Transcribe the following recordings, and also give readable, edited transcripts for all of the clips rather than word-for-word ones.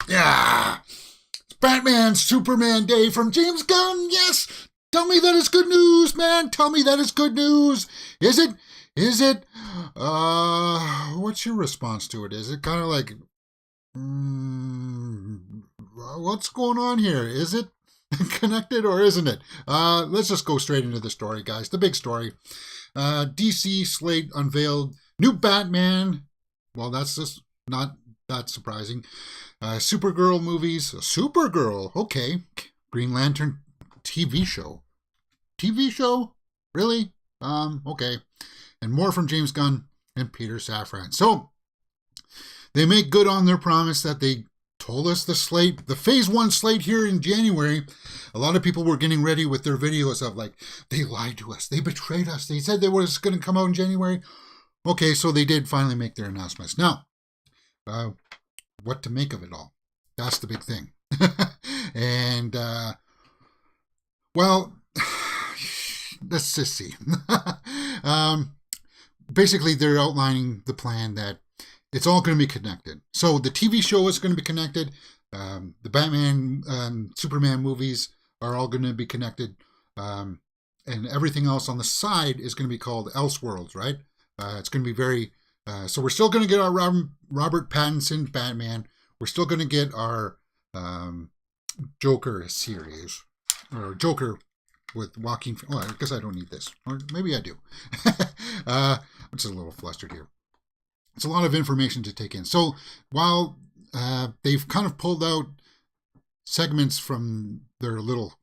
Yeah! It's Batman Superman Day from James Gunn, yes! Tell me that is good news, man! Tell me that is good news! Is it? Is it? What's your response to it? Is it kind of like, what's going on here? Is it connected or isn't it? Let's just go straight into the story, guys. The big story. DC slate unveiled new Batman. Well, that's just not that surprising. Supergirl movies. Supergirl, okay. Green Lantern TV show. TV show? Really? Okay. And more from James Gunn and Peter Safran. So, they make good on their promise that they told us the slate, the phase 1 slate here in January. A lot of people were getting ready with their videos of like, they lied to us, they betrayed us, they said they was going to come out in January. Okay, so they did finally make their announcements. Now, what to make of it all? That's the big thing. And, well, let's just see. Basically, they're outlining the plan that it's all going to be connected. So the TV show is going to be connected. The Batman, Superman movies are all going to be connected. And everything else on the side is going to be called Elseworlds, right? It's going to be very... so we're still going to get our Robert Pattinson Batman. We're still going to get our Joker series. Or Joker with Joaquin... Oh, I guess I don't need this. Or maybe I do. I'm just a little flustered here. It's a lot of information to take in. So while they've kind of pulled out segments from their little,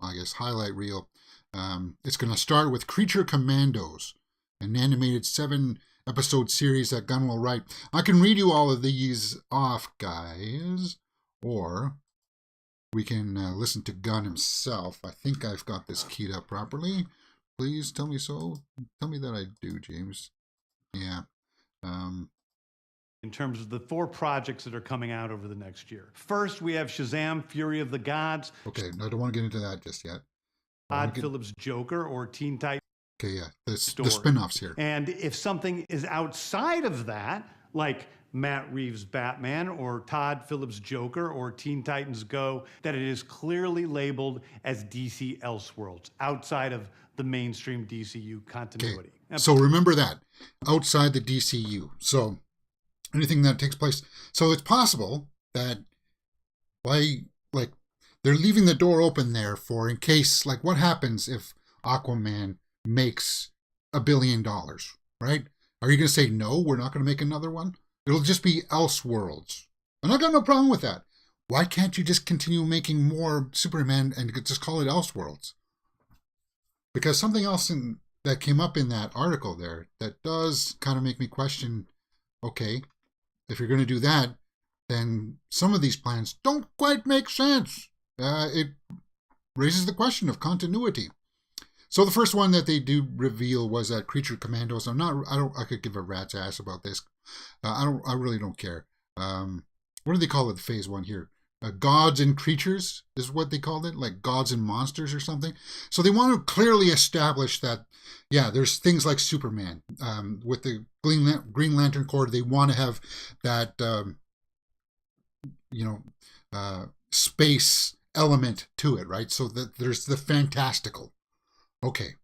I guess, highlight reel, it's going to start with Creature Commandos, an animated 7-episode series that Gunn will write. I can read you all of these off, guys, or we can listen to Gunn himself. I think I've got this keyed up properly. Please tell me so. Tell me that I do, James. Yeah. In terms of the 4 projects that are coming out over the next year. First, we have Shazam! Fury of the Gods. Okay, I don't want to get into that just yet. Todd Phillips' Joker or Teen Titans. Okay, yeah, the spin-offs here. And if something is outside of that, like Matt Reeves' Batman or Todd Phillips' Joker or Teen Titans Go, that it is clearly labeled as DC Elseworlds, outside of the mainstream DCU continuity. Okay. So remember that, outside the DCU. So anything that takes place. So it's possible that they're leaving the door open there for in case, like what happens if Aquaman makes $1 billion, right? Are you going to say, no, we're not going to make another one? It'll just be Elseworlds. And I got no problem with that. Why can't you just continue making more Superman and just call it Elseworlds? Because something else that came up in that article there that does kind of make me question, okay, if you're going to do that, then some of these plans don't quite make sense. It raises the question of continuity. So the first one that they do reveal was that Creature Commandos. I could give a rat's ass about this. I really don't care. What do they call it? Phase 1 here. Gods and Creatures is what they called it, like Gods and Monsters or something. So they want to clearly establish that, yeah, there's things like Superman. With the Green Lantern Corps, they want to have that, space element to it, right? So that there's the fantastical. Okay,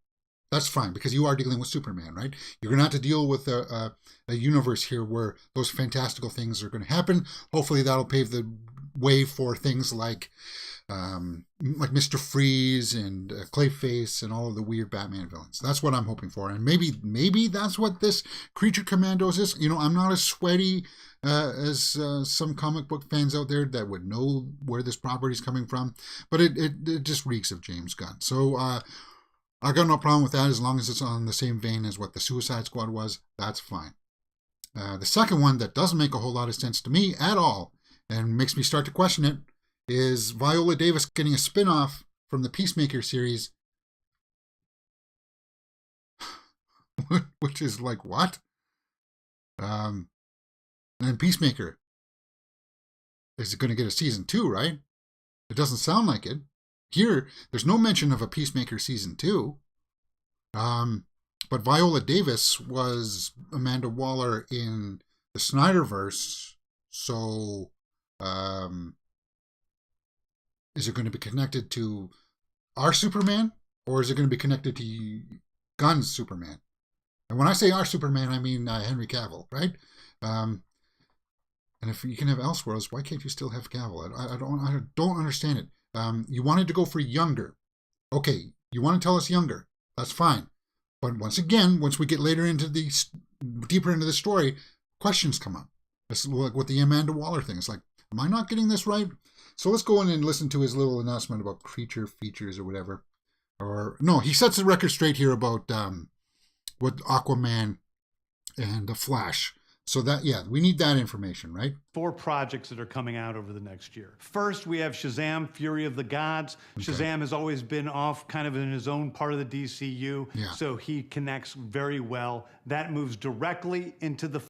that's fine, because you are dealing with Superman, right? You're going to have to deal with a universe here where those fantastical things are going to happen. Hopefully that'll pave the way for things like Mr. Freeze and Clayface and all of the weird Batman villains. That's what I'm hoping for. And maybe that's what this Creature Commandos is. You know, I'm not as sweaty as some comic book fans out there that would know where this property is coming from. But it just reeks of James Gunn. So I got no problem with that as long as it's on the same vein as what the Suicide Squad was. That's fine. The second one that doesn't make a whole lot of sense to me at all and makes me start to question it is Viola Davis getting a spin-off from the Peacemaker series. Which is like, what? And Peacemaker is going to get a season 2, right? It doesn't sound like it. Here, there's no mention of a Peacemaker season 2. But Viola Davis was Amanda Waller in the Snyderverse, so Um, is it going to be connected to our Superman, or is it going to be connected to Gunn's Superman? And when I say our Superman, I mean Henry Cavill, right? Um, and if you can have Elseworlds, why can't you still have Cavill? I don't understand it. You wanted to go for younger. Okay, you want to tell us younger. That's fine. But once again, once we get later into deeper into the story, questions come up. It's like with the Amanda Waller thing. It's like, am I not getting this right? So let's go in and listen to his little announcement about creature features or whatever. Or no, he sets the record straight here about what Aquaman and the Flash. So that, yeah, we need that information, right? 4 projects that are coming out over the next year. First, we have Shazam, Fury of the Gods. Okay. Shazam has always been off kind of in his own part of the DCU, so he connects very well. That moves directly into the...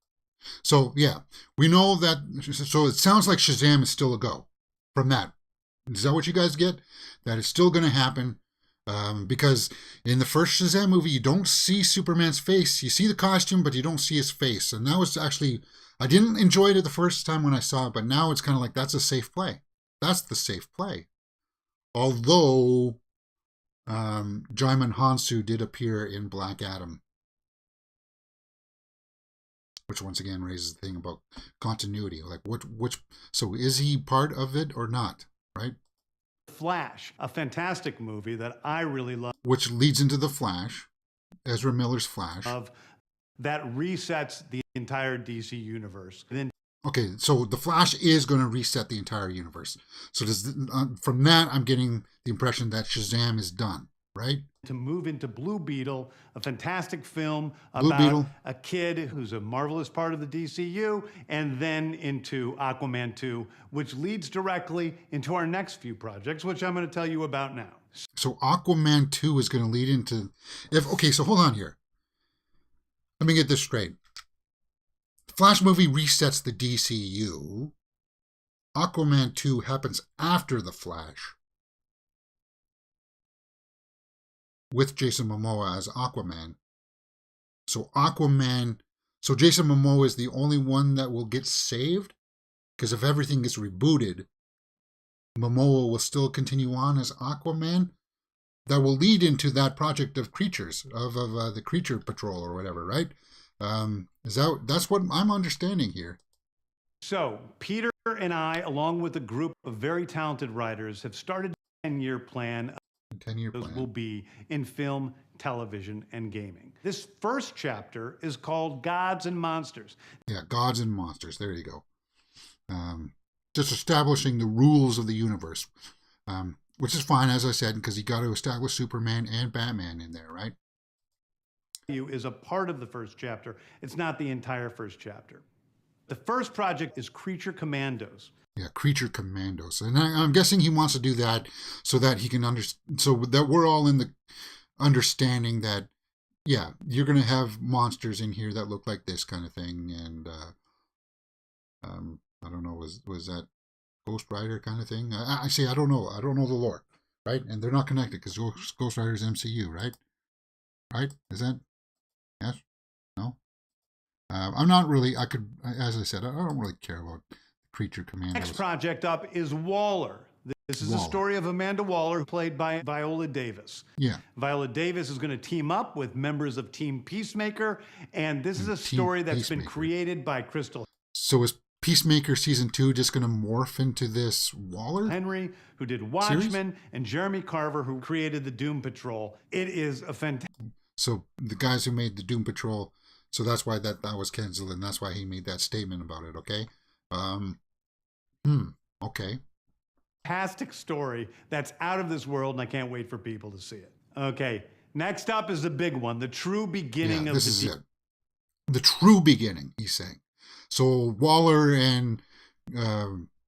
So, yeah, we know that, so it sounds like Shazam is still a go from that. Is that what you guys get? That it's still going to happen. Because in the first Shazam movie, you don't see Superman's face. You see the costume, but you don't see his face. And that was actually, I didn't enjoy it the first time when I saw it, but now it's kind of like, that's a safe play. That's the safe play. Although, Jaimin Hansu did appear in Black Adam. Which once again raises the thing about continuity. Like, so is he part of it or not, right? Flash, a fantastic movie that I really love. Which leads into The Flash, Ezra Miller's Flash. That resets the entire DC universe. Then, okay, so The Flash is going to reset the entire universe. So from that, I'm getting the impression that Shazam is done, right? To move into Blue Beetle, a fantastic film about a kid who's a marvelous part of the DCU, and then into Aquaman 2, which leads directly into our next few projects, which I'm going to tell you about now. So Aquaman 2 is going to lead into... Okay, so hold on here. Let me get this straight. The Flash movie resets the DCU. Aquaman 2 happens after The Flash, with Jason Momoa as Aquaman. So Jason Momoa is the only one that will get saved? Because if everything gets rebooted, Momoa will still continue on as Aquaman? That will lead into that project of creatures, of the Creature Patrol or whatever, right? That's what I'm understanding here. So, Peter and I, along with a group of very talented writers, have started a 10-year plan. 10-year plan will be in film, television, and gaming. This first chapter is called Gods and Monsters. Yeah, Gods and Monsters. There you go. Just establishing the rules of the universe, which is fine, as I said, because you got to establish Superman and Batman in there, right? Is a part of the first chapter. It's not the entire first chapter. The first project is Creature Commandos. Yeah, Creature Commandos. And I'm guessing he wants to do that so that he can so that we're all in the understanding that, yeah, you're going to have monsters in here that look like this kind of thing. And I don't know, was that Ghost Rider kind of thing? I say I don't know. I don't know the lore, right? And they're not connected because Ghost Rider is MCU, right? Right? Is that? Yes? No? I'm not really, as I said, I don't really care about Creature Commandos. Next project up is Waller. This is a story of Amanda Waller, played by Viola Davis. Yeah. Viola Davis is going to team up with members of Team Peacemaker, and this is a story that's been created by Crystal. So is Peacemaker Season 2 just going to morph into this Waller? Henry, who did Watchmen, and Jeremy Carver, who created the Doom Patrol. It is a fantastic... So the guys who made the Doom Patrol, so that's why that was canceled, and that's why he made that statement about it, okay? Okay. Fantastic story that's out of this world, and I can't wait for people to see it. Okay, next up is the big one, the true beginning of this is it. The true beginning, he's saying. So Waller and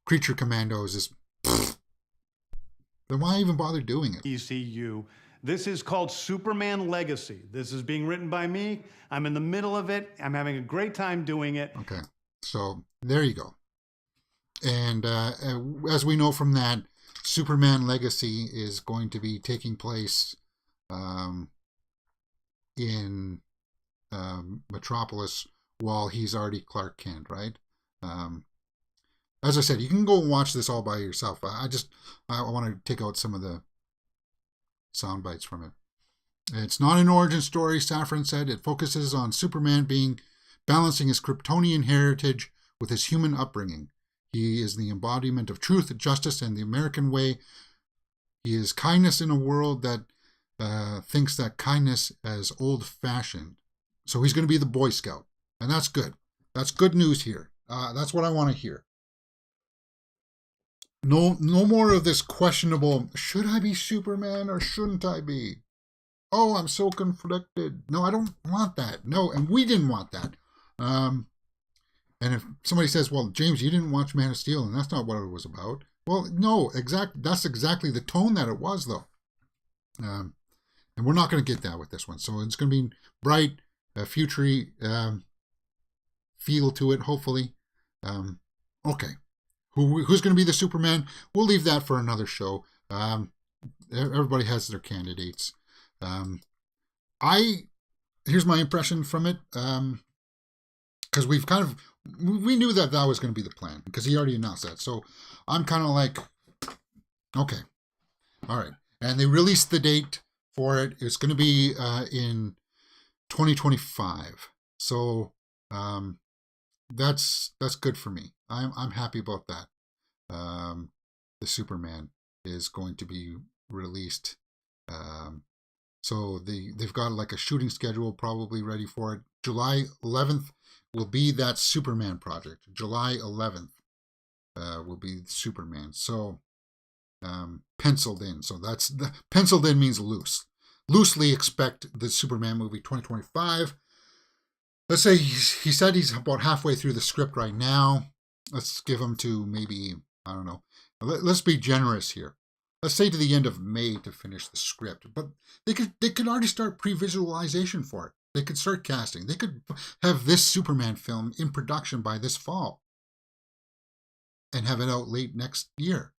Creature Commandos is... Then why even bother doing it? DCU. This is called Superman Legacy. This is being written by me. I'm in the middle of it. I'm having a great time doing it. Okay, so there you go. And as we know from that, Superman Legacy is going to be taking place in Metropolis while he's already Clark Kent, right? as I said, you can go and watch this all by yourself. I want to take out some of the sound bites from it. It's not an origin story, Safran said. It focuses on Superman balancing his Kryptonian heritage with his human upbringing. He is the embodiment of truth, justice, and the American way. He is kindness in a world that thinks that kindness is old-fashioned. So he's going to be the Boy Scout, and that's good. That's good news here. That's what I want to hear. No more of this questionable, should I be Superman or shouldn't I be? Oh, I'm so conflicted. No, I don't want that. No, and we didn't want that. And if somebody says, well, James, you didn't watch Man of Steel, and that's not what it was about. Well, no, that's exactly the tone that it was, though. And we're not going to get that with this one. So it's going to be bright, futury feel to it, hopefully. Okay. Who's going to be the Superman? We'll leave that for another show. Everybody has their candidates. Here's my impression from it. Because we knew that was going to be the plan because he already announced that. So I'm kind of like, okay, all right. And they released the date for it. It's going to be in 2025. So that's good for me. I'm happy about that. The Superman is going to be released. So they've got like a shooting schedule probably ready for it. July 11th will be that Superman project. July 11th will be Superman. So penciled in. So penciled in means loose. Loosely expect the Superman movie 2025. Let's say he said he's about halfway through the script right now. Let's give him to maybe, I don't know. Let's be generous here. Let's say to the end of May to finish the script. But they could already start pre-visualization for it. They could start casting. They could have this Superman film in production by this fall and have it out late next year.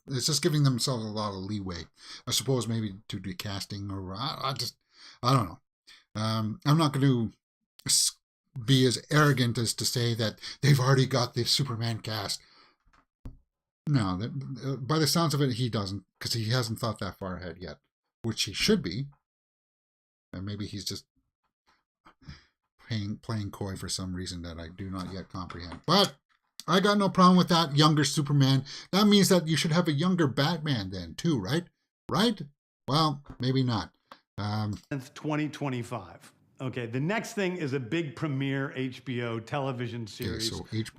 It's just giving themselves a lot of leeway. I suppose maybe to do casting or I don't know. I'm not going to be as arrogant as to say that they've already got the Superman cast. No, by the sounds of it, he doesn't, because he hasn't thought that far ahead yet, which he should be. And maybe he's just playing coy for some reason that I do not yet comprehend. But I got no problem with that younger Superman. That means that you should have a younger Batman then too, right? Right? Well, maybe not. 2025. Okay, the next thing is a big premiere HBO television series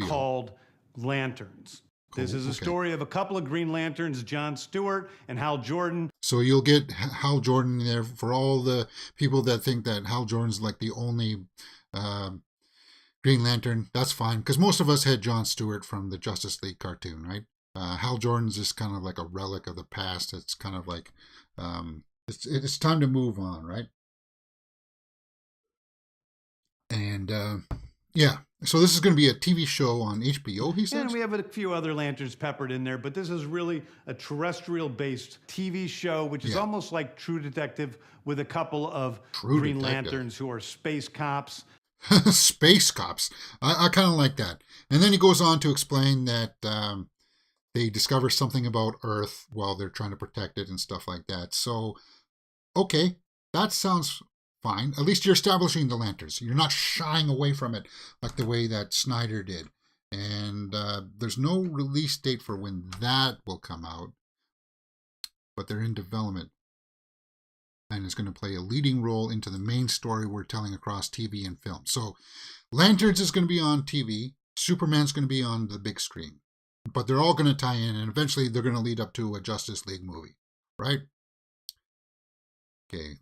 called Lanterns. This is a story of a couple of Green Lanterns, John Stewart and Hal Jordan. So you'll get Hal Jordan there for all the people that think that Hal Jordan's like the only Green Lantern. That's fine, because most of us had John Stewart from the Justice League cartoon, right? Hal Jordan's just kind of like a relic of the past. It's kind of like it's time to move on, right? And yeah, so this is going to be a TV show on HBO, he said? And we have a few other lanterns peppered in there, but this is really a terrestrial-based TV show, which is almost like True Detective with a couple of Green Lanterns who are space cops. Space cops. I kind of like that. And then he goes on to explain that they discover something about Earth while they're trying to protect it and stuff like that. So, okay, that sounds fine. At least you're establishing the lanterns. You're not shying away from it like the way that Snyder did. And there's no release date for when that will come out. But they're in development. And is going to play a leading role into the main story we're telling across TV and film. So Lanterns is going to be on TV. Superman's going to be on the big screen. But they're all going to tie in, and eventually they're going to lead up to a Justice League movie. Right? Okay.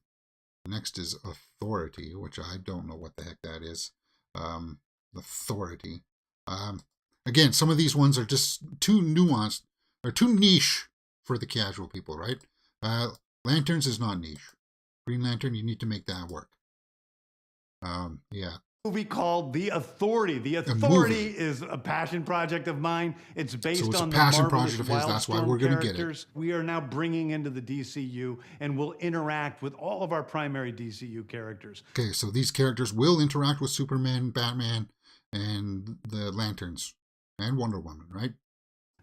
Next is Authority, which I don't know what the heck that is. Authority. Again, some of these ones are just too nuanced, or too niche for the casual people, right? Lanterns is not niche. Green Lantern, you need to make that work. Yeah. Movie called The Authority. The Authority is a passion project of mine. It's based on the passion project of his. That's why we're going to get it. We are now bringing into the DCU and will interact with all of our primary DCU characters. Okay, so these characters will interact with Superman, Batman, and the Lanterns and Wonder Woman, right?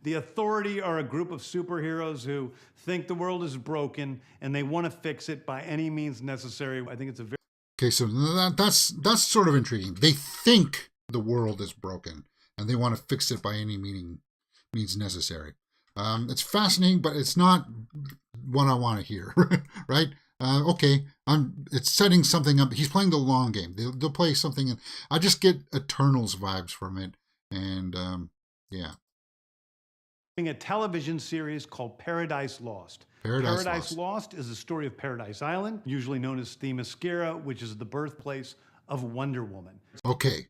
The Authority are a group of superheroes who think the world is broken and they want to fix it by any means necessary. I think it's a very Okay, so that's sort of intriguing. They think the world is broken and they want to fix it by any means necessary. It's fascinating, but it's not what I want to hear, right? Okay, it's setting something up. He's playing the long game. They'll play something, and I just get Eternals vibes from it, and yeah. a television series called Paradise Lost. Paradise Lost is the story of Paradise Island, usually known as Themyscira, which is the birthplace of Wonder Woman. Okay.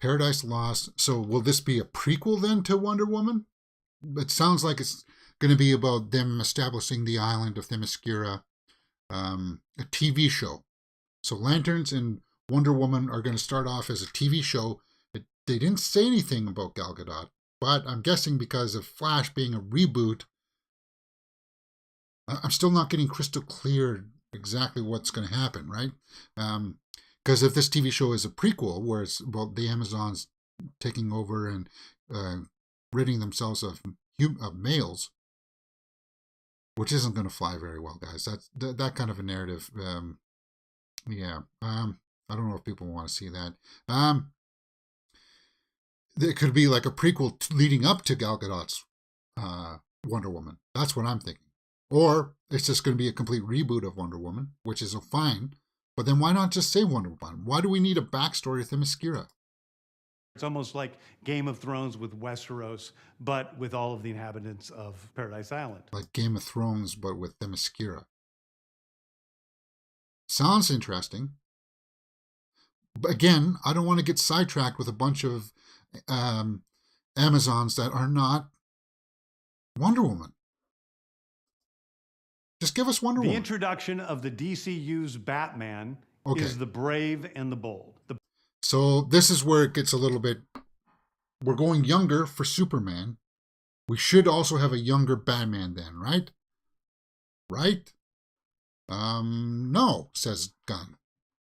Paradise Lost. So will this be a prequel then to Wonder Woman? It sounds like it's going to be about them establishing the island of Themyscira, a TV show. So Lanterns and Wonder Woman are going to start off as a TV show. They didn't say anything about Gal Gadot, but I'm guessing because of Flash being a reboot, I'm still not getting crystal clear exactly what's going to happen, right? Because if this TV show is a prequel, where it's about the Amazons taking over and ridding themselves of males, which isn't going to fly very well, guys. That's that kind of a narrative. Yeah, I don't know if people want to see that. It could be like a prequel leading up to Gal Gadot's Wonder Woman. That's what I'm thinking. Or it's just going to be a complete reboot of Wonder Woman, which is fine. But then why not just say Wonder Woman? Why do we need a backstory of Themyscira? It's almost like Game of Thrones with Westeros, but with all of the inhabitants of Paradise Island. Like Game of Thrones, but with Themyscira. Sounds interesting. But again, I don't want to get sidetracked with a bunch of Amazons that are not Wonder Woman. Just give us Wonder Woman. The introduction of the DCU's Batman is the brave and the bold. So this is where it gets a little bit... We're going younger for Superman. We should also have a younger Batman then, right? Right? No, says Gunn.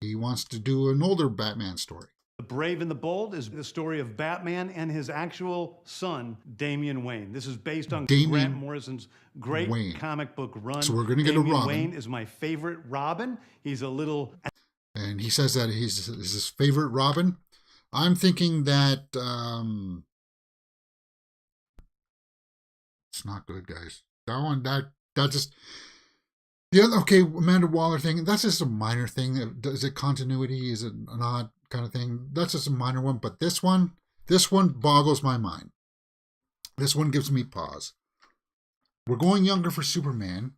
He wants to do an older Batman story. The Brave and the Bold is the story of Batman and his actual son, Damian Wayne. This is based on Grant Morrison's great comic book run. So we're going to get a Robin. Damian Wayne is my favorite Robin. He's a little... And he says that he's his favorite Robin. I'm thinking that it's not good, guys. That one, that just... The other, okay, Amanda Waller thing, that's just a minor thing. Is it continuity? Is it not kind of thing? That's just a minor one. But this one boggles my mind. This one gives me pause. We're going younger for Superman,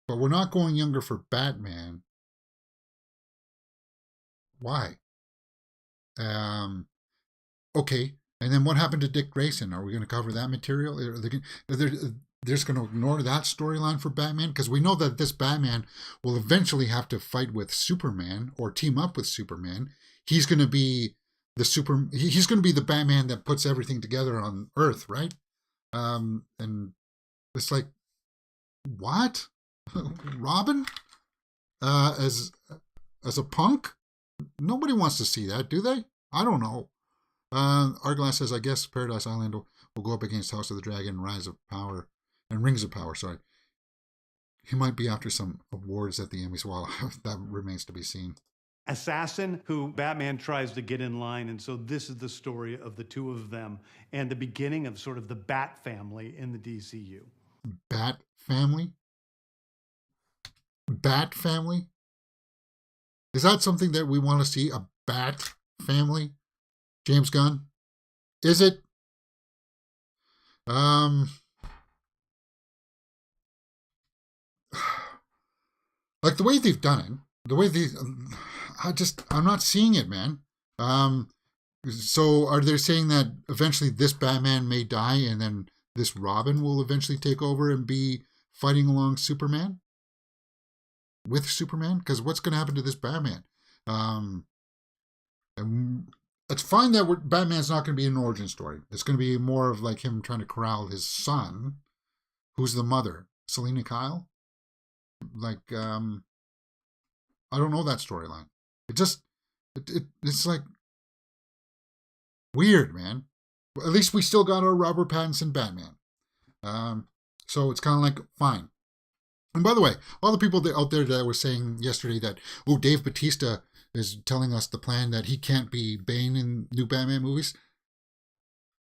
but we're not going younger for Batman. Why? Okay, and then what happened to Dick Grayson? Are we going to cover that material? They're just going to ignore that storyline for Batman? Because we know that this Batman will eventually have to fight with Superman or team up with Superman. He's going to be he's going to be the Batman that puts everything together on Earth, right? And it's like, what? Robin? As a punk? Nobody wants to see that, do they? I don't know. Arglass says, I guess Paradise Island will go up against House of the Dragon, Rise of Power, and Rings of Power, sorry. He might be after some awards at the Emmys. Well, that remains to be seen. Assassin who Batman tries to get in line. And so this is the story of the two of them and the beginning of sort of the Bat family in the DCU. Bat family? Bat family? Is that something that we want to see? A Bat family? James Gunn? Is it? Like the way they've done it, the way I'm not seeing it, man. So are they saying that eventually this Batman may die and then this Robin will eventually take over and be fighting along Superman? With Superman? Because what's going to happen to this Batman? And it's fine that Batman's not going to be an origin story. It's going to be more of like him trying to corral his son, who's the mother, Selena Kyle. Like, I don't know that storyline. It's like Weird, man. At least we still got our Robert Pattinson Batman. So it's kind of like, fine. And by the way, all the people out there that were saying yesterday that, oh, Dave Bautista is telling us the plan that he can't be Bane in new Batman movies.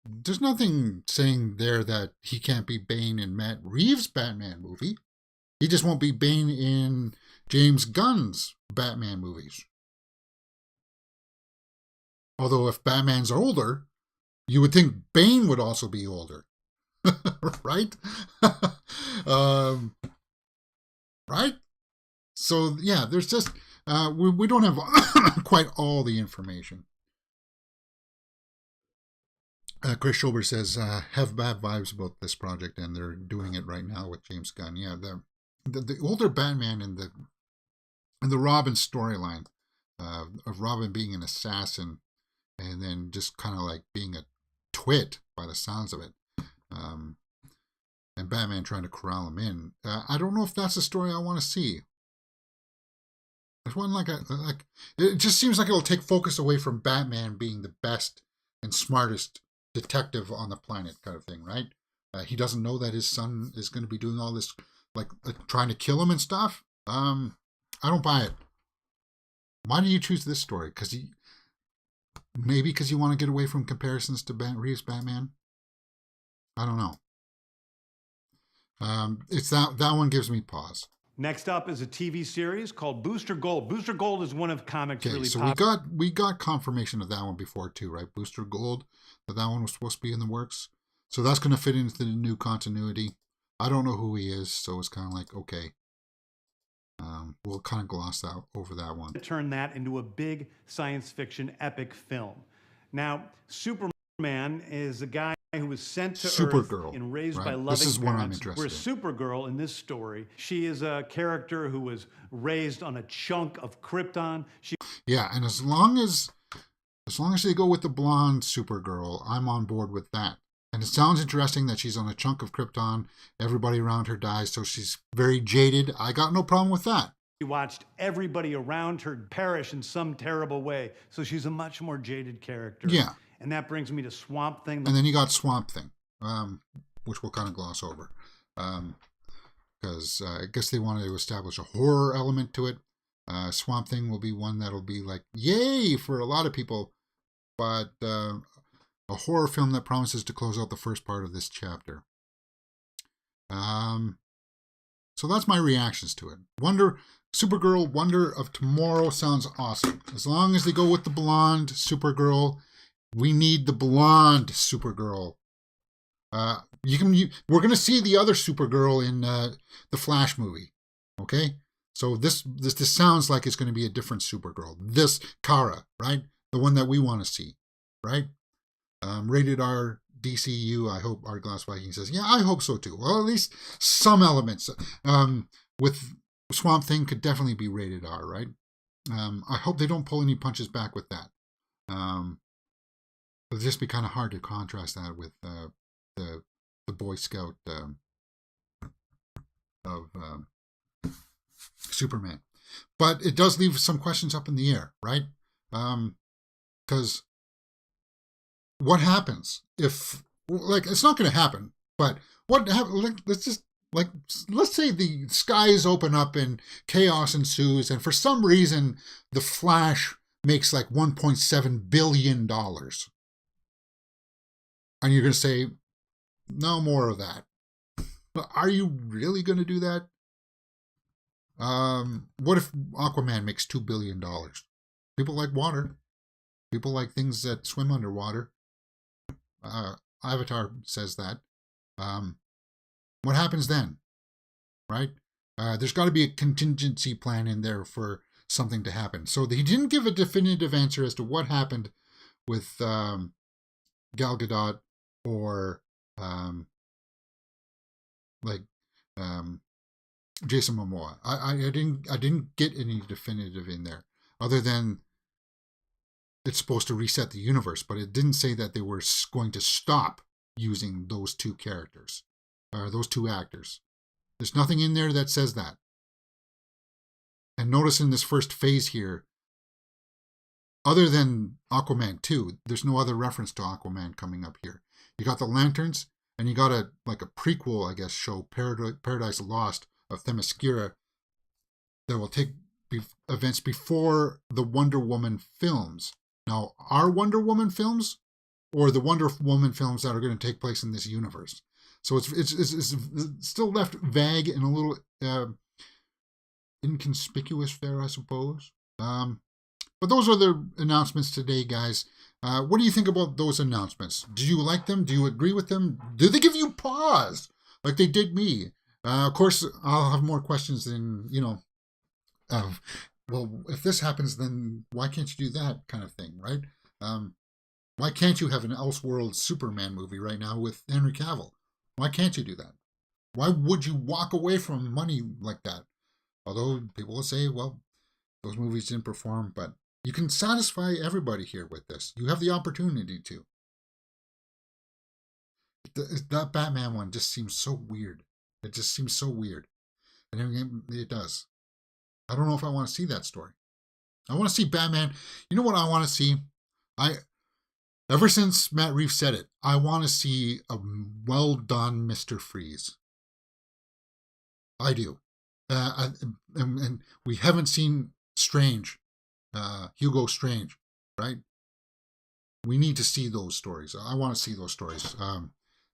There's nothing saying there that he can't be Bane in Matt Reeves' Batman movie. He just won't be Bane in James Gunn's Batman movies. Although if Batman's older, you would think Bane would also be older. Right? Right? So, yeah, there's just, we don't have quite all the information. Chris Schobert says, have bad vibes about this project, and they're doing it right now with James Gunn. Yeah, the older Batman and the Robin storyline of Robin being an assassin and then just kind of like being a twit by the sounds of it, and Batman trying to corral him in. I don't know if that's a story I want to see. There's one like it just seems like it'll take focus away from Batman being the best and smartest detective on the planet, kind of thing, right? He doesn't know that his son is going to be doing all this, like trying to kill him and stuff. I don't buy it. Why do you choose this story? Maybe because you want to get away from comparisons to Reeves' Batman. I don't know. It's that one gives me pause. Next up is a TV series called Booster Gold. Booster Gold is one of comics really so we got confirmation of that one before too, right? Booster Gold, that one was supposed to be in the works. So that's going to fit into the new continuity. I don't know who he is, so it's kind of like, okay. We'll kind of gloss over that one. Turn that into a big science fiction epic film. Now, Superman is a guy who was sent to Earth and raised by loving this is parents. what I'm interested Whereas Supergirl in this story, she is a character who was raised on a chunk of Krypton. Yeah, and as long as they go with the blonde Supergirl, I'm on board with that. And it sounds interesting that she's on a chunk of Krypton. Everybody around her dies, so she's very jaded. I got no problem with that. She watched everybody around her perish in some terrible way, so she's a much more jaded character. Yeah. And that brings me to Swamp Thing. And then you got Swamp Thing, which we'll kind of gloss over. Because I guess they wanted to establish a horror element to it. Swamp Thing will be one that'll be like, yay, for a lot of people. But a horror film that promises to close out the first part of this chapter. So that's my reactions to it. Supergirl Wonder of Tomorrow sounds awesome. As long as they go with the blonde Supergirl. We need the blonde Supergirl. We're going to see the other Supergirl in the Flash movie. Okay? So this sounds like it's going to be a different Supergirl. This Kara, right? The one that we want to see, right? Rated R DCU. I hope Art Glass Viking says, yeah, I hope so too. Well, at least some elements with Swamp Thing could definitely be rated R, right? I hope they don't pull any punches back with that. It'll just be kind of hard to contrast that with the Boy Scout of Superman. But it does leave some questions up in the air, right? Because what happens if, it's not going to happen, but what happens, let's say the skies open up and chaos ensues, and for some reason, the Flash makes like $1.7 billion. And you're going to say, no more of that. Are you really going to do that? What if Aquaman makes $2 billion? People like water. People like things that swim underwater. Avatar says that. What happens then? Right? There's got to be a contingency plan in there for something to happen. So he didn't give a definitive answer as to what happened with Gal Gadot or Jason Momoa. I didn't get any definitive in there, other than it's supposed to reset the universe, but it didn't say that they were going to stop using those two characters, or those two actors. There's nothing in there that says that. And notice in this first phase here, other than Aquaman 2, there's no other reference to Aquaman coming up here. You got the Lanterns, and you got a prequel, I guess, show, Paradise Lost of Themyscira, that will take events before the Wonder Woman films. Now, are Wonder Woman films, or the Wonder Woman films that are going to take place in this universe? So it's still left vague and a little inconspicuous there, I suppose. But those are the announcements today, guys. What do you think about those announcements? Do you like them? Do you agree with them? Do they give you pause like they did me? Of course, I'll have more questions than, well, if this happens, then why can't you do that kind of thing, right? Why can't you have an Elseworld Superman movie right now with Henry Cavill? Why can't you do that? Why would you walk away from money like that? Although people will say, well, those movies didn't perform, but you can satisfy everybody here with this. You have the opportunity to. That Batman one just seems so weird. It just seems so weird. And it does. I don't know if I want to see that story. I want to see Batman. You know what I want to see? Ever since Matt Reeves said it, I want to see a well done Mr. Freeze. I do. And we haven't seen Strange, Hugo Strange, right? We need to see those stories. I want to see those stories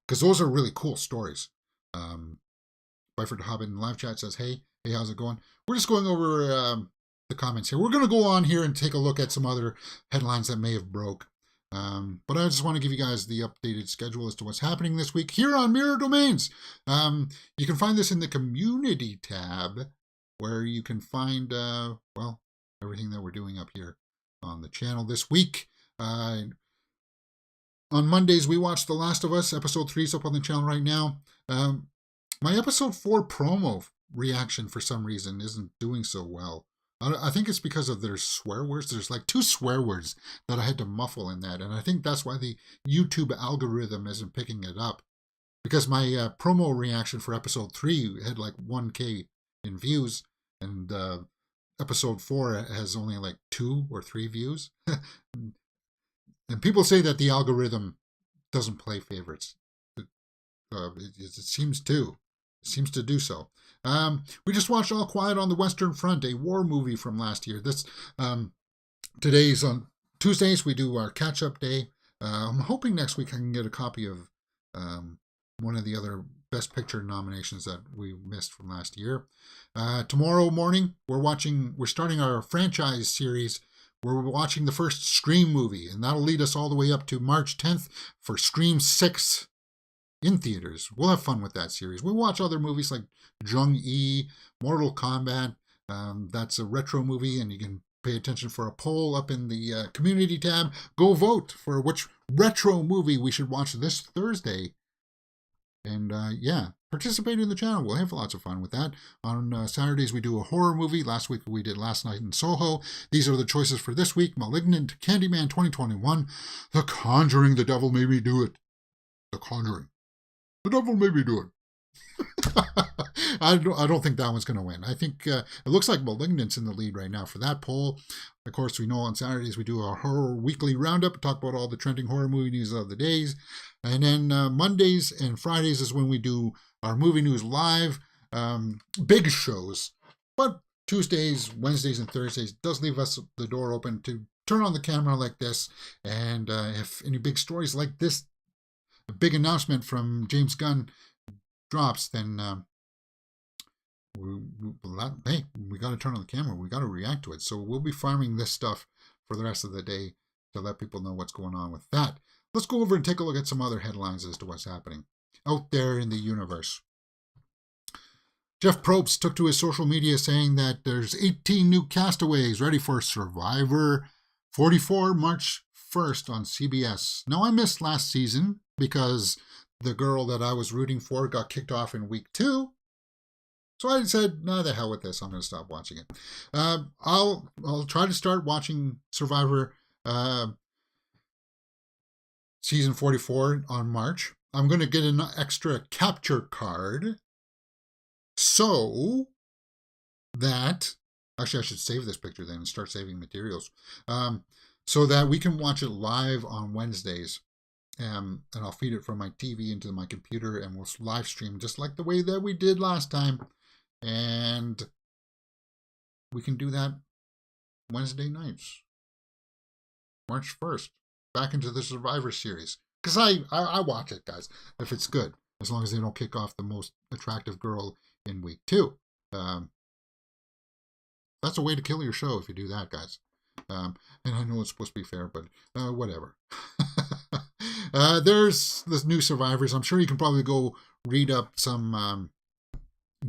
because those are really cool stories. Byford Hobbit in live chat says, hey, how's it going? We're just going over the comments here. We're going to go on here and take a look at some other headlines that may have broke. But I just want to give you guys the updated schedule as to what's happening this week here on Mirror Domains. You can find this in the community tab, where you can find, everything that we're doing up here on the channel this week. On Mondays, we watch The Last of Us. Episode 3 is up on the channel right now. My episode 4 promo reaction, for some reason, isn't doing so well. I think it's because of their swear words. There's like 2 swear words that I had to muffle in that. And I think that's why the YouTube algorithm isn't picking it up. Because my promo reaction for episode 3 had like 1K in views. And episode 4 has only like 2 or 3 views. And people say that the algorithm doesn't play favorites. It seems to. It seems to do so. We just watched All Quiet on the Western Front, a war movie from last year. This today's on Tuesdays. We do our catch-up day. I'm hoping next week I can get a copy of one of the other Best Picture nominations that we missed from last year. Tomorrow morning, we're starting our franchise series. We're watching the first Scream movie, and that'll lead us all the way up to March 10th for Scream 6. In theaters. We'll have fun with that series. We'll watch other movies like Jung-E, Mortal Kombat. That's a retro movie, and you can pay attention for a poll up in the community tab. Go vote for which retro movie we should watch this Thursday. And participate in the channel. We'll have lots of fun with that. On Saturdays, we do a horror movie. Last week, we did Last Night in Soho. These are the choices for this week. Malignant, Candyman 2021, The Conjuring, The Devil Made Me Do It. The Conjuring. The devil made me do it. I don't think that one's going to win. I think it looks like Malignant's in the lead right now for that poll. Of course, we know on Saturdays we do our horror weekly roundup, talk about all the trending horror movie news of the days. And then Mondays and Fridays is when we do our movie news live, big shows. But Tuesdays, Wednesdays, and Thursdays does leave us the door open to turn on the camera like this. And if any big stories like this, a big announcement from James Gunn drops, then we got to turn on the camera. We got to react to it. So we'll be farming this stuff for the rest of the day to let people know what's going on with that. Let's go over and take a look at some other headlines as to what's happening out there in the universe. Jeff Probst took to his social media saying that there's 18 new castaways ready for Survivor 44 March 1st on CBS. Now, I missed last season because the girl that I was rooting for got kicked off in week 2. So I said, no, the hell with this. I'm going to stop watching it. I'll try to start watching Survivor season 44 on March. I'm going to get an extra capture card so that... Actually, I should save this picture then and start saving materials. so that we can watch it live on Wednesdays. And I'll feed it from my TV into my computer, and we'll live stream just like the way that we did last time. And we can do that Wednesday nights, March 1st, back into the Survivor Series. Because I watch it, guys, if it's good, as long as they don't kick off the most attractive girl in week 2. That's a way to kill your show if you do that, guys. And I know it's supposed to be fair, but whatever. There's the new Survivors. I'm sure you can probably go read up some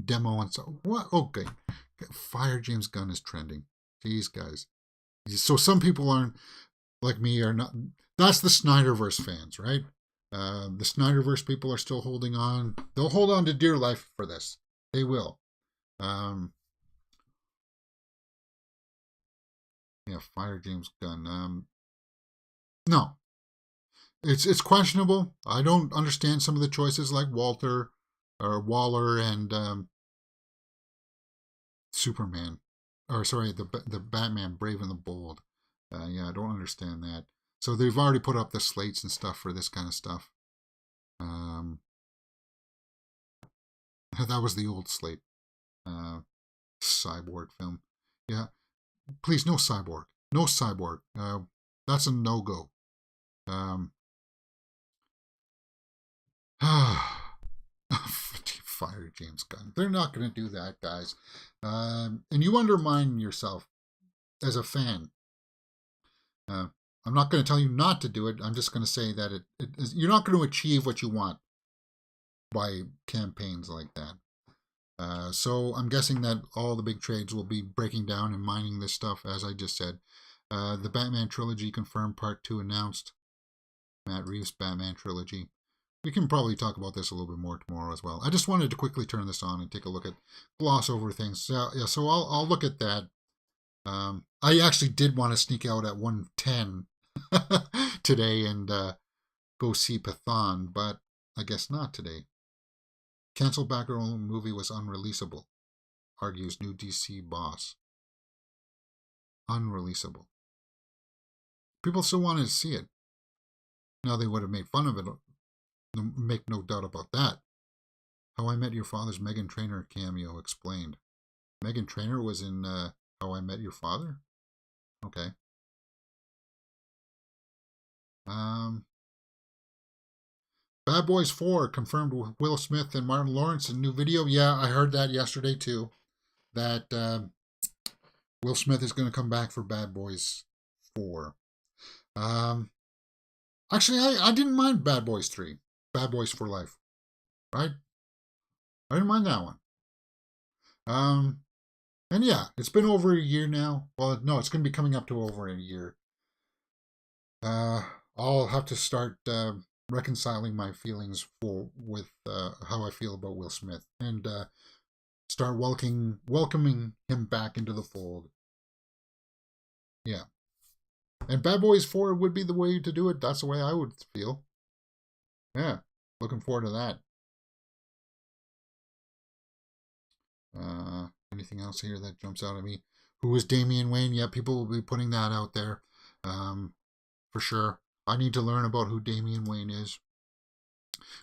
demo and so. What? Okay. Fire James Gunn is trending. Jeez, guys. So some people aren't, like me, are not. That's the Snyderverse fans, right? The Snyderverse people are still holding on. They'll hold on to dear life for this. They will. Yeah, fire James Gunn. No. It's questionable. I don't understand some of the choices like Walter or Waller and Superman. Or sorry, the Batman Brave and the Bold. Yeah, I don't understand that. So they've already put up the slates and stuff for this kind of stuff. That was the old slate. Cyborg film. Yeah. Please, no Cyborg. No Cyborg. That's a no-go. Fire James Gunn. They're not going to do that, guys. And you undermine yourself as a fan. I'm not going to tell you not to do it. I'm just going to say that you're not going to achieve what you want by campaigns like that. So I'm guessing that all the big trades will be breaking down and mining this stuff, as I just said. The Batman trilogy confirmed, Part 2 announced. Matt Reeves' Batman trilogy. We can probably talk about this a little bit more tomorrow as well. I just wanted to quickly turn this on and take a look at, gloss over things. So I'll look at that. I actually did want to sneak out at 1:10 today and go see Pathan, but I guess not today. Cancel Batgirl movie was unreleasable, argues new DC boss. Unreleasable. People still wanted to see it. Now they would have made fun of it. Make no doubt about that. How I Met Your Father's Meghan Trainor cameo explained. Meghan Trainor was in How I Met Your Father? Okay. Bad Boys 4 confirmed with Will Smith and Martin Lawrence in new video. Yeah, I heard that yesterday too. That Will Smith is going to come back for Bad Boys 4. Actually, I didn't mind Bad Boys 3. Bad Boys for Life. Right? I didn't mind that one. And yeah, it's been over a year now. Well, no, it's going to be coming up to over a year. I'll have to start reconciling my feelings with how I feel about Will Smith and start welcoming him back into the fold. Yeah. And Bad Boys 4 would be the way to do it. That's the way I would feel. Yeah. Looking forward to that. Anything else here that jumps out at me? Who is Damian Wayne? Yeah, people will be putting that out there. For sure. I need to learn about who Damian Wayne is.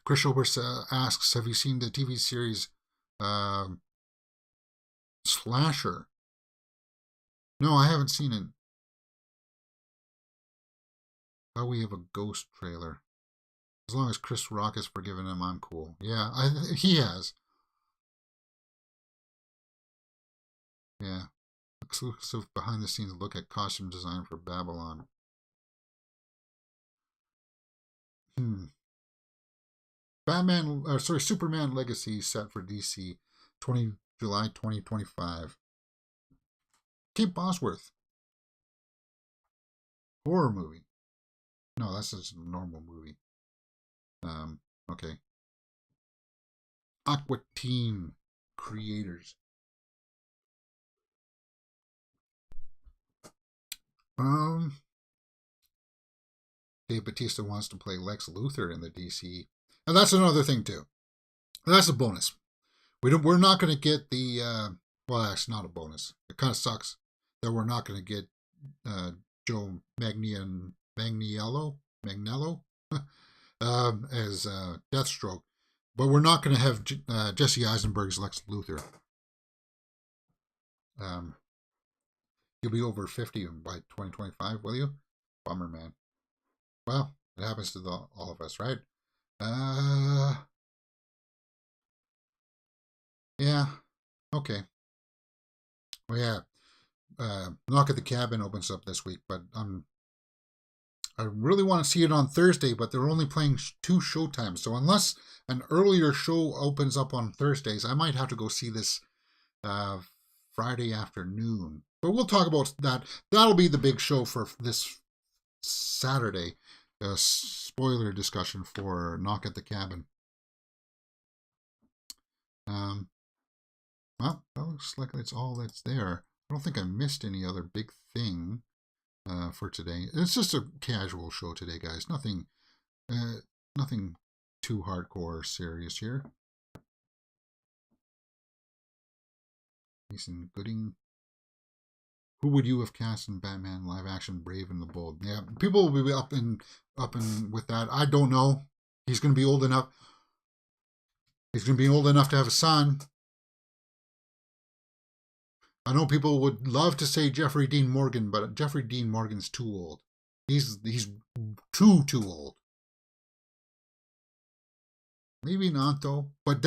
Chris Obers asks, have you seen the TV series Slasher? No, I haven't seen it. Oh, we have a Ghost trailer. As long as Chris Rock has forgiven him, I'm cool. Yeah, he has. Yeah. Exclusive behind the scenes look at costume design for Babylon. Superman Legacy set for DC, July 2025. Kate Bosworth. Horror movie. No, that's just a normal movie. Okay. Aqua Teen creators. Dave Bautista wants to play Lex Luthor in the DC. And that's another thing too. That's a bonus. We're not going to get the well, that's not a bonus. It kind of sucks that we're not going to get Joe Magniello as Deathstroke. But we're not going to have Jesse Eisenberg's Lex Luthor. You'll be over 50 by 2025, will you? Bummer, man. Well, it happens to all of us, right? Yeah. Okay. Well, yeah. Knock at the Cabin opens up this week, but I really want to see it on Thursday, but they're only playing 2 showtimes. So unless an earlier show opens up on Thursdays, I might have to go see this Friday afternoon. But we'll talk about that. That'll be the big show for this Saturday. A spoiler discussion for Knock at the Cabin. Well, that looks like that's all that's there. I don't think I missed any other big thing for today. It's just a casual show today, guys. Nothing too hardcore or serious here. Mason Gooding. Who would you have cast in Batman live action Brave and the Bold? Yeah, people will be up and with that. I don't know. He's going to be old enough. He's going to be old enough to have a son. I know people would love to say Jeffrey Dean Morgan, but Jeffrey Dean Morgan's too old. He's too old. Maybe not though. But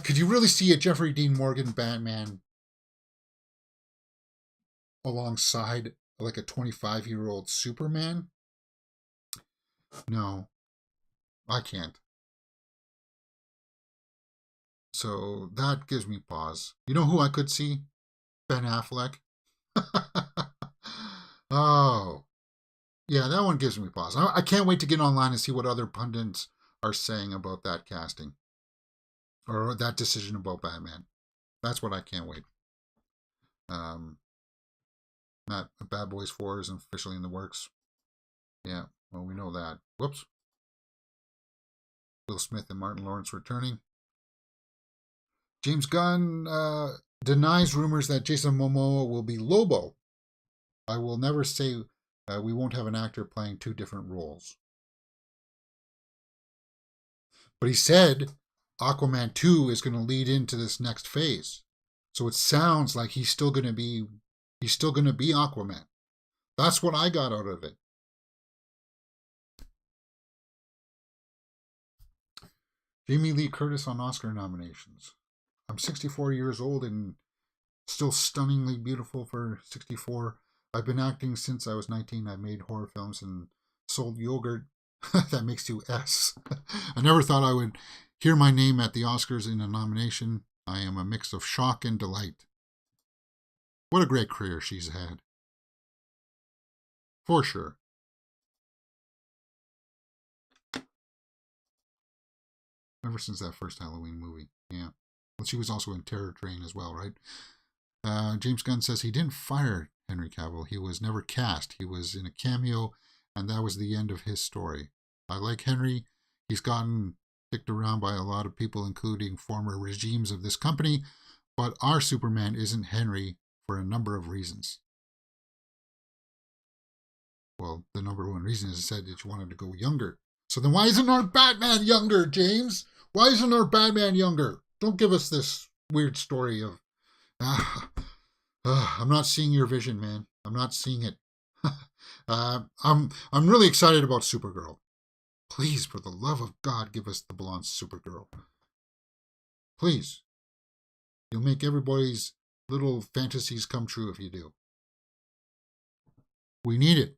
could you really see a Jeffrey Dean Morgan Batman alongside like a 25-year-old Superman? No, I can't. So that gives me pause. You know who I could see? Ben Affleck. Oh, yeah, that one gives me pause. I can't wait to get online and see what other pundits are saying about that casting or that decision about Batman. That's what I can't wait. Bad Boys 4 is officially in the works. Yeah, well, we know that. Whoops. Will Smith and Martin Lawrence returning. James Gunn denies rumors that Jason Momoa will be Lobo. I will never say we won't have an actor playing 2 different roles. But he said Aquaman 2 is going to lead into this next phase. So it sounds like he's still going to be Aquaman. That's what I got out of it. Jamie Lee Curtis on Oscar nominations. I'm 64 years old and still stunningly beautiful for 64. I've been acting since I was 19. I've made horror films and sold yogurt. That makes you S. I never thought I would hear my name at the Oscars in a nomination. I am a mix of shock and delight. What a great career she's had. For sure. Ever since that first Halloween movie. Yeah. Well, she was also in Terror Train as well, right? James Gunn says he didn't fire Henry Cavill. He was never cast. He was in a cameo, and that was the end of his story. I like Henry. He's gotten kicked around by a lot of people, including former regimes of this company, but our Superman isn't Henry for a number of reasons. Well, the number one reason is it said that you wanted to go younger. So then why isn't our Batman younger, James? Why isn't our Batman younger? Don't give us this weird story of, I'm not seeing your vision, man. I'm not seeing it. I'm really excited about Supergirl. Please, for the love of God, give us the blonde Supergirl. Please. You'll make everybody's little fantasies come true if you do. We need it.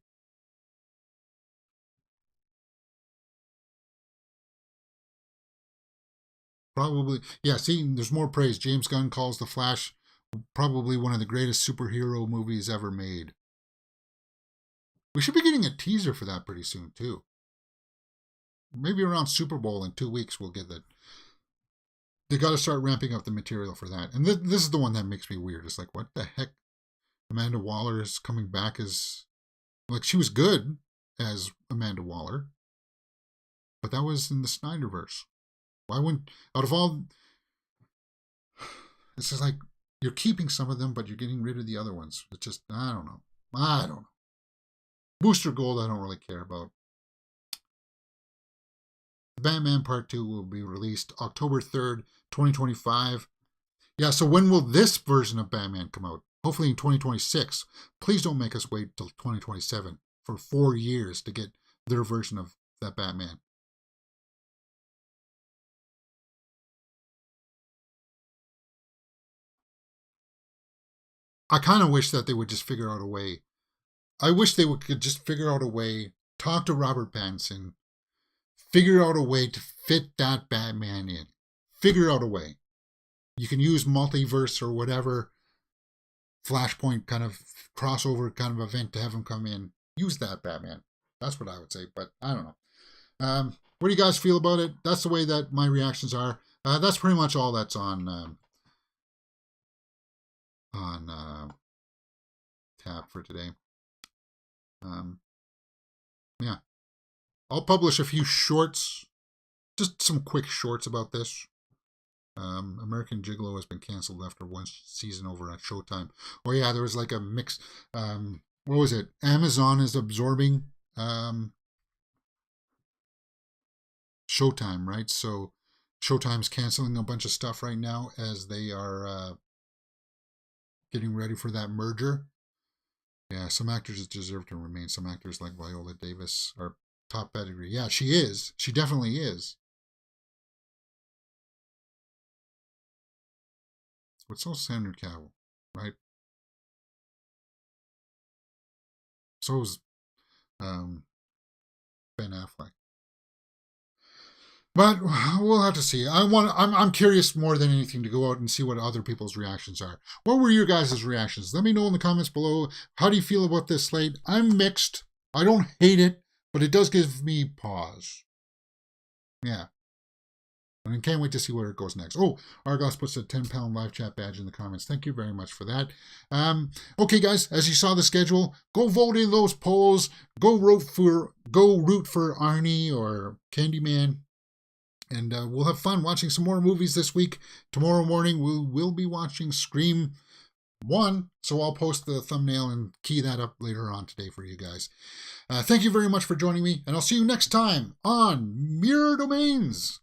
Probably, yeah, see, there's more praise. James Gunn calls The Flash probably one of the greatest superhero movies ever made. We should be getting a teaser for that pretty soon, too. Maybe around Super Bowl in 2 weeks we'll get that. They got to start ramping up the material for that. And this is the one that makes me weird. It's like, what the heck? Amanda Waller is coming back as... Like, she was good as Amanda Waller. But that was in the Snyderverse. Why wouldn't... Out of all... It's just like, you're keeping some of them, but you're getting rid of the other ones. It's just, I don't know. Booster Gold, I don't really care about. Batman Part 2 will be released October 3rd, 2025. Yeah, so when will this version of Batman come out? Hopefully in 2026. Please don't make us wait till 2027 for 4 years to get their version of that Batman. I kind of wish that they would just figure out a way. I wish they could just figure out a way, talk to Robert Pattinson, figure out a way to fit that Batman in. Figure out a way. You can use multiverse or whatever Flashpoint kind of crossover kind of event to have him come in. Use that Batman. That's what I would say, but I don't know. What do you guys feel about it? That's the way that my reactions are. That's pretty much all that's on tap for today. Yeah. I'll publish a few shorts, just some quick shorts about this. American Gigolo has been canceled after one season over at Showtime. Oh yeah, there was like a mix. What was it? Amazon is absorbing Showtime, right? So Showtime's canceling a bunch of stuff right now as they are getting ready for that merger. Yeah, some actors deserve to remain. Some actors like Viola Davis are top pedigree. Yeah, she is. She definitely is. But so is Sandra Cavill, right? So is Ben Affleck. But we'll have to see. I'm curious more than anything to go out and see what other people's reactions are. What were your guys' reactions? Let me know in the comments below. How do you feel about this slate? I'm mixed. I don't hate it, but it does give me pause. Yeah. And I can't wait to see where it goes next. Oh, Argos puts a 10-pound live chat badge in the comments. Thank you very much for that. Okay, guys, as you saw the schedule, go vote in those polls. Go root for Arnie or Candyman. And we'll have fun watching some more movies this week. Tomorrow morning, we'll be watching Scream 1. So I'll post the thumbnail and key that up later on today for you guys. Thank you very much for joining me. And I'll see you next time on Mirror Domains.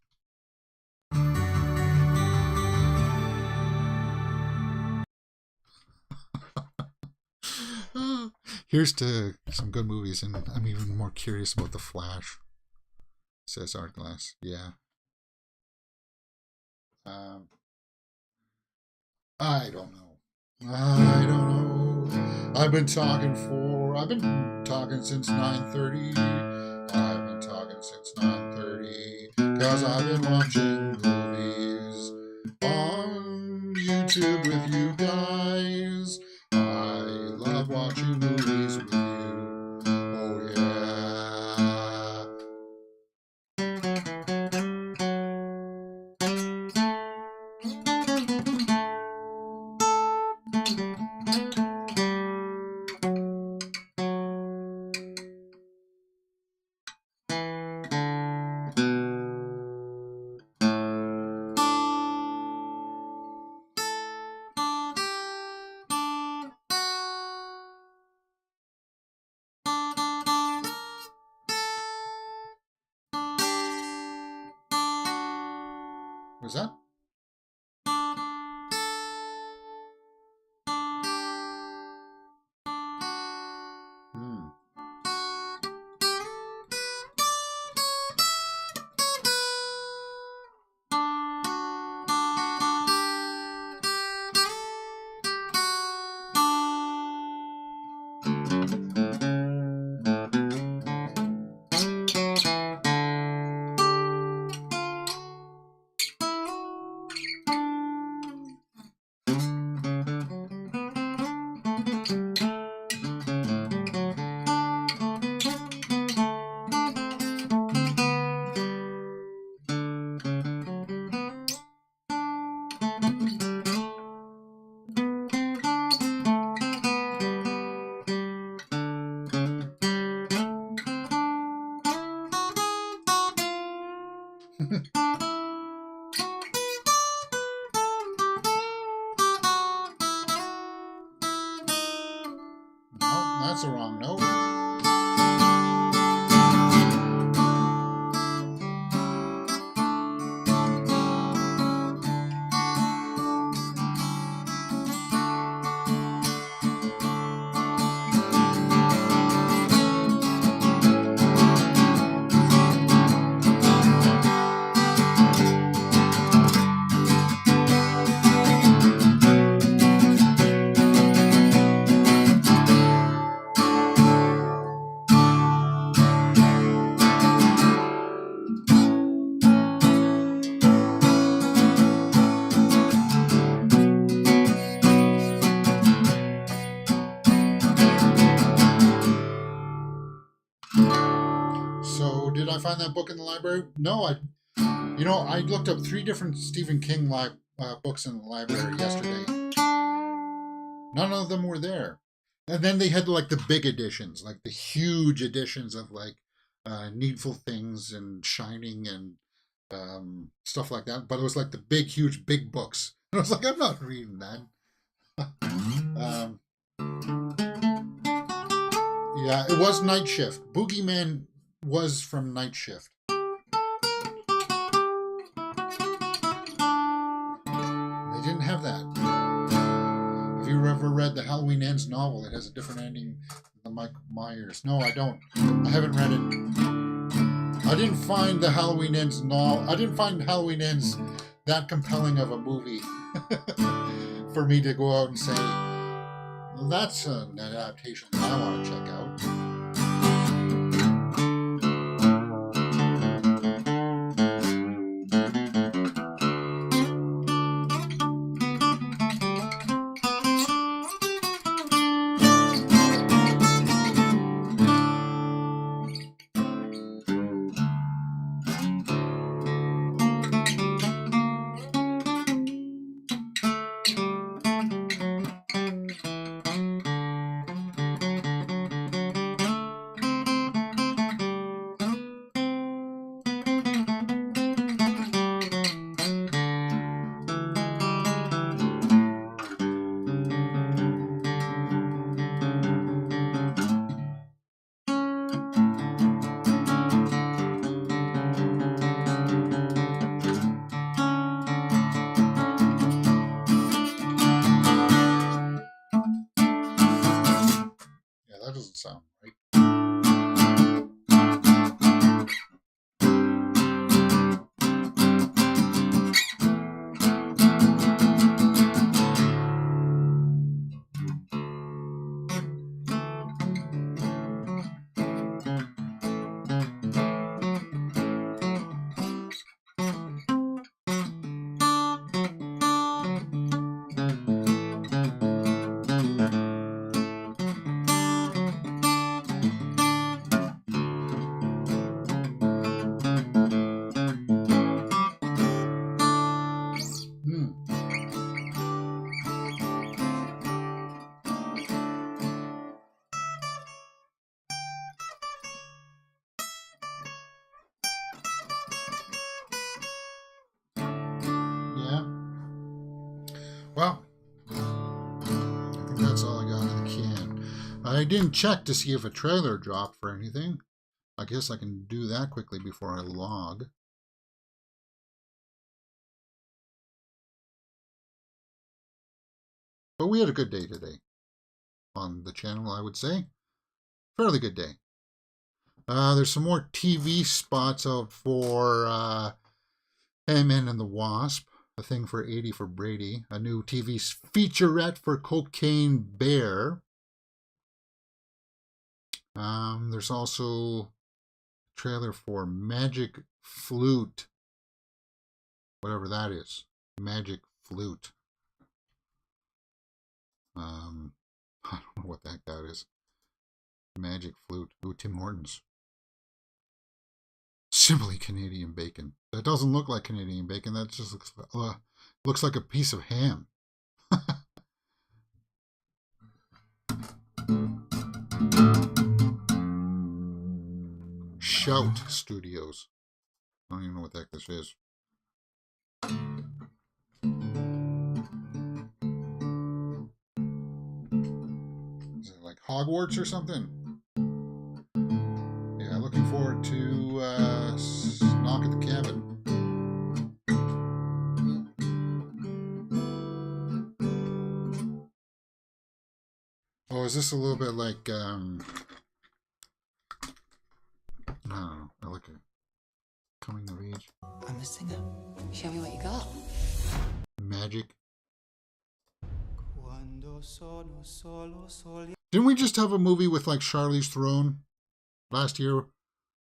Here's to some good movies, and I'm even more curious about The Flash, says Artglass. Yeah. I don't know. I've been talking since 9:30. I've been talking since 9:30 because I've been watching movies on YouTube with you guys. I love watching movies with you. Oh yeah. Was that? No, that's the wrong note. find that book in the library? No, I looked up 3 different Stephen King books in the library yesterday. None of them were there. And then they had like the big editions, like the huge editions of like Needful Things and Shining and stuff like that. But it was like the big, huge, big books. And I was like, I'm not reading that. Yeah, it was Night Shift. Boogeyman was from Night Shift. They didn't have that. Have you ever read the Halloween Ends novel? It has a different ending than Mike Myers. No, I don't. I haven't read it. I didn't find the Halloween Ends novel. I didn't find Halloween Ends that compelling of a movie for me to go out and say, well, that's an adaptation that I want to check out. That doesn't sound right. Well, I think that's all I got in the can. I didn't check to see if a trailer dropped for anything. I guess I can do that quickly before I log. But we had a good day today on the channel, I would say. Fairly good day. There's some more TV spots out for Ant-Man and the Wasp. A Thing for 80 for Brady. A new TV featurette for Cocaine Bear. There's also a trailer for Magic Flute. Whatever that is. Magic Flute. I don't know what the heck that is. Magic Flute. Ooh, Tim Hortons. Simply Canadian bacon. That doesn't look like Canadian bacon. That just looks like a piece of ham. Shout Studios. I don't even know what the heck this is. Is it like Hogwarts or something? Yeah, looking forward to Knock at the Cabin. Oh, is this a little bit like, no, I like it. Coming of Age. I'm a singer. Show me what you got. Magic. Didn't we just have a movie with like Charlize Theron last year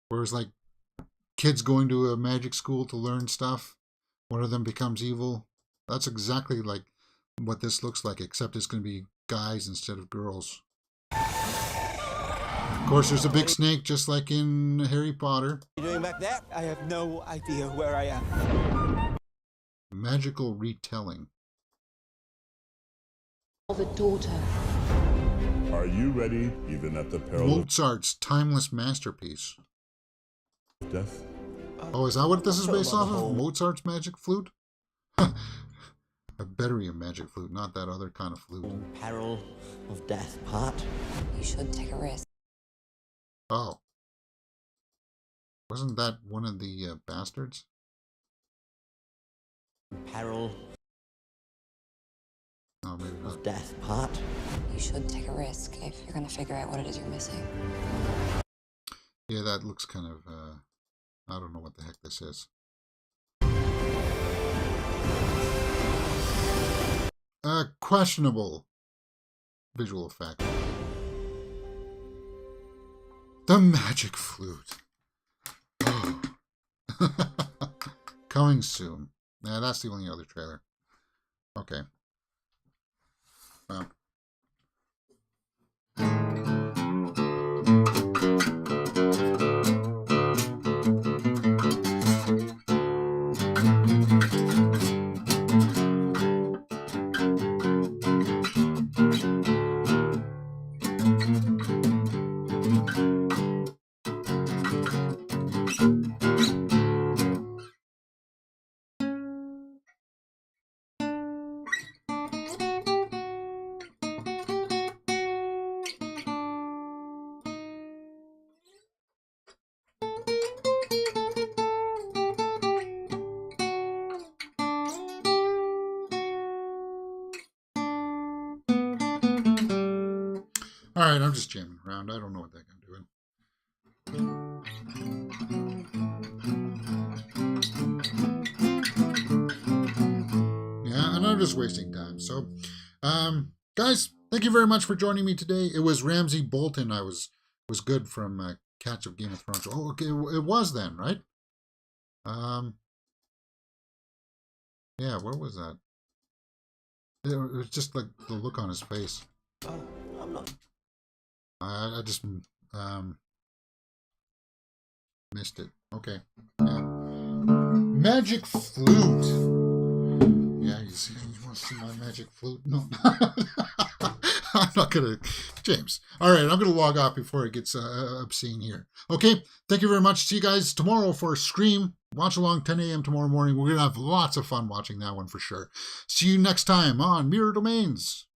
where it's like kids going to a magic school to learn stuff? One of them becomes evil. That's exactly like what this looks like, except it's going to be guys instead of girls. course, there's a big snake, just like in Harry Potter. What are you doing back there? I have no idea where I am. Magical retelling. Of a daughter. Are you ready, even at the peril Mozart's timeless masterpiece. of death? Oh, is that what this is based off of? hole. Mozart's magic flute? A berry magic flute, not that other kind of flute. In peril of death part. You should take a risk. Oh. Wasn't that one of the bastards? In peril Oh, maybe not. of death part. You should take a risk if you're gonna figure out what it is you're missing. Yeah, that looks kind of, I don't know what the heck this is. Questionable visual effect. The magic flute. Oh. Coming soon. Yeah, that's the only other trailer. Okay. Well. All right, I'm just jamming around. I don't know what the heck I'm doing. Yeah, and I'm just wasting time. So, guys, thank you very much for joining me today. It was Ramsay Bolton. I was good from Catch of Game of Thrones. Oh, okay, it was then, right? Yeah, what was that? It was just like the look on his face. Oh, I'm not. I just missed it. Okay. Yeah. Magic flute. Yeah, you want to see my magic flute? No. I'm not going to. James. All right, I'm going to log off before it gets obscene here. Okay, thank you very much. See you guys tomorrow for Scream. Watch along 10 a.m. tomorrow morning. We're going to have lots of fun watching that one for sure. See you next time on Mirror Domains.